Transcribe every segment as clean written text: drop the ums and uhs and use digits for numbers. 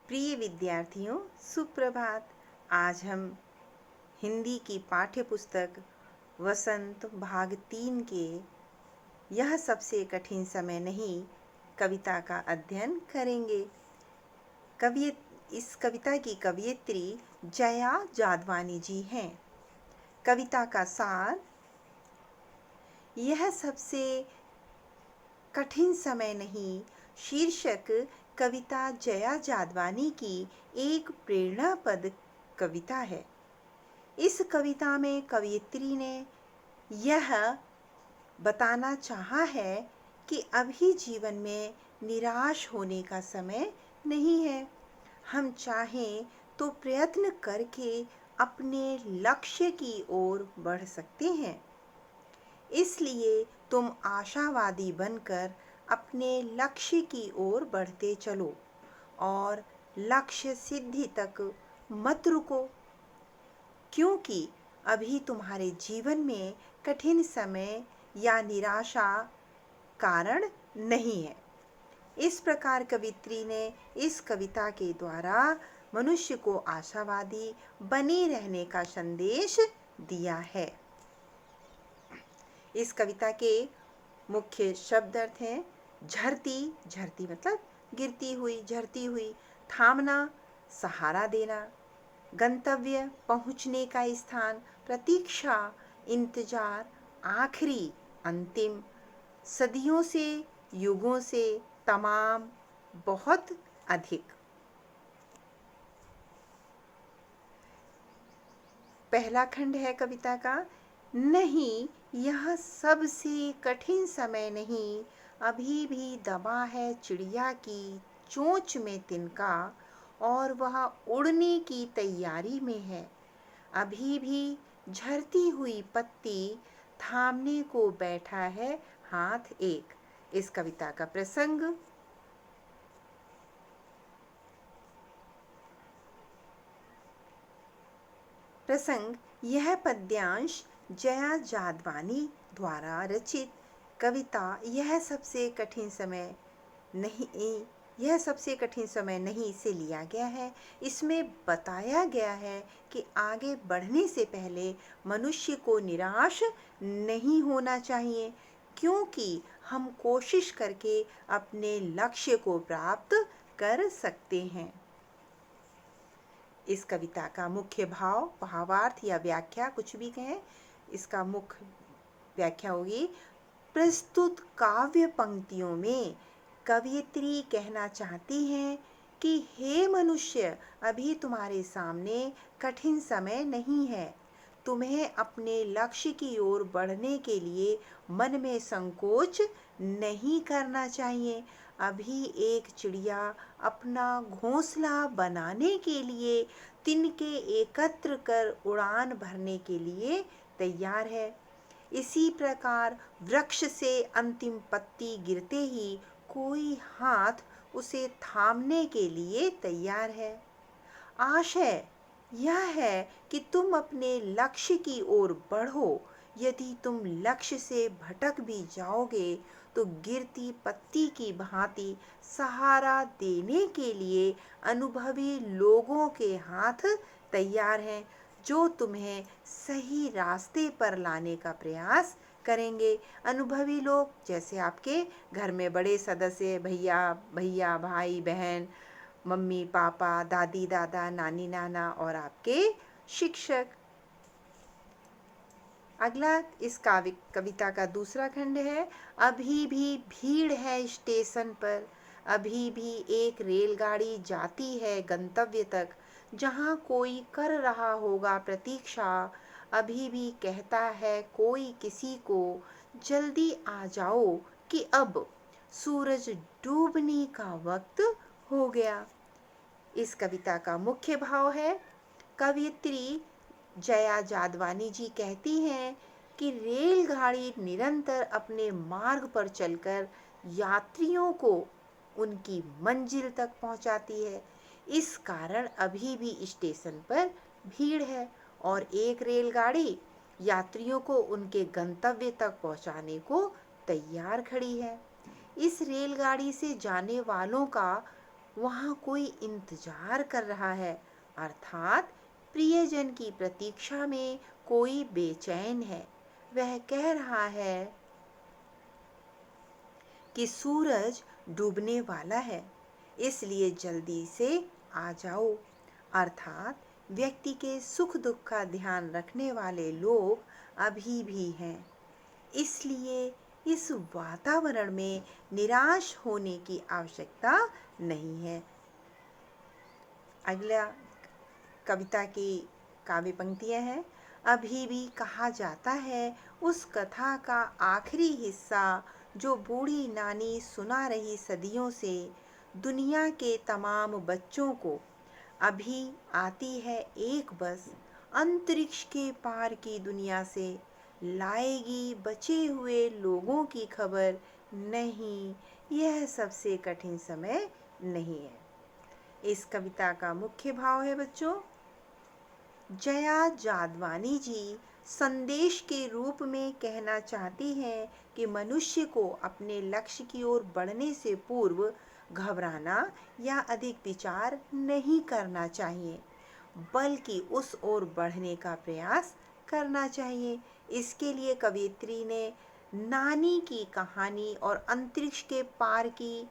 प्रिय विद्यार्थियों, सुप्रभात। आज हम हिंदी की पाठ्य पुस्तक वसंत भाग 3 के यह सबसे कठिन समय नहीं कविता का अध्ययन करेंगे। इस कविता की कवयित्री जया जादवानी जी हैं। कविता का सार: यह सबसे कठिन समय नहीं शीर्षक कविता जया जादवानी की एक प्रेरणापद कविता है। इस कविता में कवयित्री ने यह बताना चाहा है कि अभी जीवन में निराश होने का समय नहीं है। हम चाहें तो प्रयत्न करके अपने लक्ष्य की ओर बढ़ सकते हैं। इसलिए तुम आशावादी बनकर अपने लक्ष्य की ओर बढ़ते चलो और लक्ष्य सिद्धि तक मत रुको, क्योंकि अभी तुम्हारे जीवन में कठिन समय या निराशा कारण नहीं है। इस प्रकार कवयित्री ने इस कविता के द्वारा मनुष्य को आशावादी बने रहने का संदेश दिया है। इस कविता के मुख्य शब्द अर्थ हैं: झरती, झरती मतलब गिरती हुई, झरती हुई; थामना, सहारा देना; गंतव्य, पहुंचने का स्थान; प्रतीक्षा, इंतजार, आखिरी, अंतिम; सदियों से, युगों से, तमाम, बहुत अधिक। पहला खंड है कविता का: नहीं, यह सबसे कठिन समय नहीं, अभी भी दबा है चिड़िया की चोंच में तिनका और वह उड़ने की तैयारी में है। अभी भी झरती हुई पत्ती थामने को बैठा है हाथ एक। इस कविता का प्रसंग: यह पद्यांश जया जादवानी द्वारा रचित कविता यह सबसे कठिन समय नहीं से लिया गया है। इसमें बताया गया है कि आगे बढ़ने से पहले मनुष्य को निराश नहीं होना चाहिए, क्योंकि हम कोशिश करके अपने लक्ष्य को प्राप्त कर सकते हैं। इस कविता का मुख्य भावार्थ या व्याख्या, कुछ भी कहें, इसका मुख्य व्याख्या होगी: प्रस्तुत काव्य पंक्तियों में कवयित्री कहना चाहती हैं कि हे मनुष्य, अभी तुम्हारे सामने कठिन समय नहीं है। तुम्हें अपने लक्ष्य की ओर बढ़ने के लिए मन में संकोच नहीं करना चाहिए। अभी एक चिड़िया अपना घोंसला बनाने के लिए तिनके एकत्र कर उड़ान भरने के लिए तैयार है। इसी प्रकार वृक्ष से अंतिम पत्ती गिरते ही कोई हाथ उसे थामने के लिए तैयार है। आशय यह है कि तुम अपने लक्ष्य की ओर बढ़ो। यदि तुम लक्ष्य से भटक भी जाओगे तो गिरती पत्ती की भांति सहारा देने के लिए अनुभवी लोगों के हाथ तैयार हैं, जो तुम्हें सही रास्ते पर लाने का प्रयास करेंगे। अनुभवी लोग जैसे आपके घर में बड़े सदस्य, भैया, भाई, बहन, मम्मी, पापा, दादी, दादा, नानी, नाना और आपके शिक्षक। अगला इस कविता का दूसरा खंड है: अभी भी भीड़ है स्टेशन पर, अभी भी एक रेलगाड़ी जाती है गंतव्य तक, जहाँ कोई कर रहा होगा प्रतीक्षा। अभी भी कहता है कोई किसी को, जल्दी आ जाओ कि अब सूरज डूबने का वक्त हो गया। इस कविता का मुख्य भाव है: कवयित्री जया जादवानी जी कहती हैं कि रेलगाड़ी निरंतर अपने मार्ग पर चलकर यात्रियों को उनकी मंजिल तक पहुंचाती है। इस कारण अभी भी स्टेशन पर भीड़ है और एक रेलगाड़ी यात्रियों को उनके गंतव्य तक पहुंचाने को तैयार खड़ी है। इस रेलगाड़ी से जाने वालों का वहाँ कोई इंतजार कर रहा है, अर्थात प्रियजन की प्रतीक्षा में कोई बेचैन है। वह कह रहा है कि सूरज डूबने वाला है, इसलिए जल्दी से आ जाओ। अर्थात व्यक्ति के सुख दुख का ध्यान रखने वाले लोग अभी भी हैं, इसलिए इस वातावरण में निराश होने की आवश्यकता नहीं है। अगला कविता की काव्य पंक्तियां हैं। अभी भी कहा जाता है उस कथा का आखिरी हिस्सा जो बूढ़ी नानी सुना रही सदियों से दुनिया के तमाम बच्चों को। अभी आती है एक बस अंतरिक्ष के पार की दुनिया से, लाएगी बचे हुए लोगों की खबर। नहीं, यह सबसे कठिन समय नहीं है। इस कविता का मुख्य भाव है बच्चों, जया जादवानी जी संदेश के रूप में कहना चाहती हैं कि मनुष्य को अपने लक्ष्य की ओर बढ़ने से पूर्व घबराना या अधिक विचार नहीं करना चाहिए, बल्कि उस ओर बढ़ने का प्रयास करना चाहिए। इसके लिए कवयित्री ने नानी की कहानी और अंतरिक्ष के पार की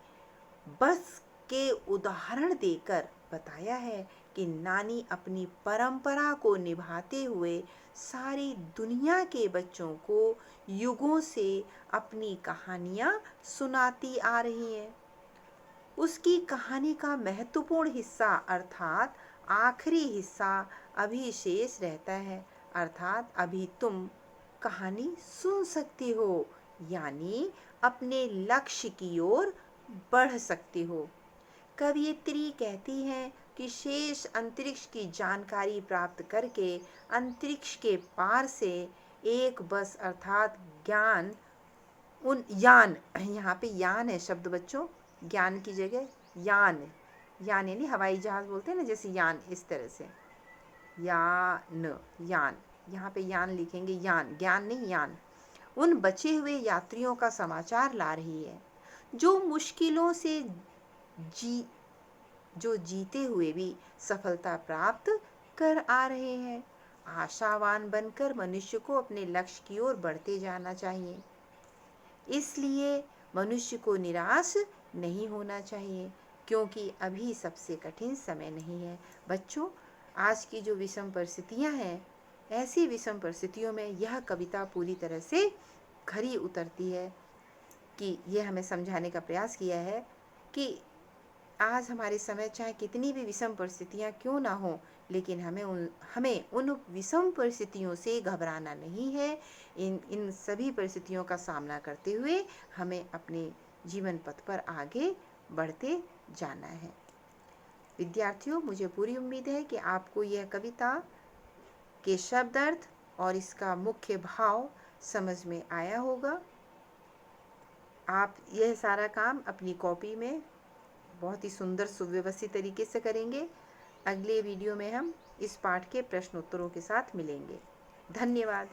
बस के उदाहरण देकर बताया है कि नानी अपनी परंपरा को निभाते हुए सारी दुनिया के बच्चों को युगों से अपनी कहानियाँ सुनाती आ रही हैं। उसकी कहानी का महत्वपूर्ण हिस्सा अर्थात आखिरी हिस्सा अभी शेष रहता है, अर्थात अभी तुम कहानी सुन सकते हो, यानी अपने लक्ष्य की ओर बढ़ सकते हो। कवयित्री कहती हैं कि शेष अंतरिक्ष की जानकारी प्राप्त करके अंतरिक्ष के पार से एक बस अर्थात ज्ञान यान, यहाँ पे यान है शब्द बच्चों, ज्ञान की जगह यान, यान यानी हवाई जहाज बोलते हैं ना, जैसे यान, इस तरह से यान, यहाँ पे यान लिखेंगे, यान, ज्ञान नहीं यान। उन बचे हुए यात्रियों का समाचार ला रही है जो मुश्किलों से जीते हुए भी सफलता प्राप्त कर आ रहे हैं। आशावान बनकर मनुष्य को अपने लक्ष्य की ओर बढ़ते जाना चाहिए, इसलिए मनुष्य को निराश नहीं होना चाहिए, क्योंकि अभी सबसे कठिन समय नहीं है। बच्चों, आज की जो विषम परिस्थितियां हैं, ऐसी विषम परिस्थितियों में यह कविता पूरी तरह से खरी उतरती है कि यह हमें समझाने का प्रयास किया है कि आज हमारे समय चाहे कितनी भी विषम परिस्थितियां क्यों ना हो, लेकिन हमें उन विषम परिस्थितियों से घबराना नहीं है। इन सभी परिस्थितियों का सामना करते हुए हमें अपने जीवन पथ पर आगे बढ़ते जाना है। विद्यार्थियों, मुझे पूरी उम्मीद है कि आपको यह कविता के शब्द अर्थ और इसका मुख्य भाव समझ में आया होगा। आप यह सारा काम अपनी कॉपी में बहुत ही सुंदर सुव्यवस्थित तरीके से करेंगे। अगले वीडियो में हम इस पाठ के प्रश्न उत्तरों के साथ मिलेंगे। धन्यवाद।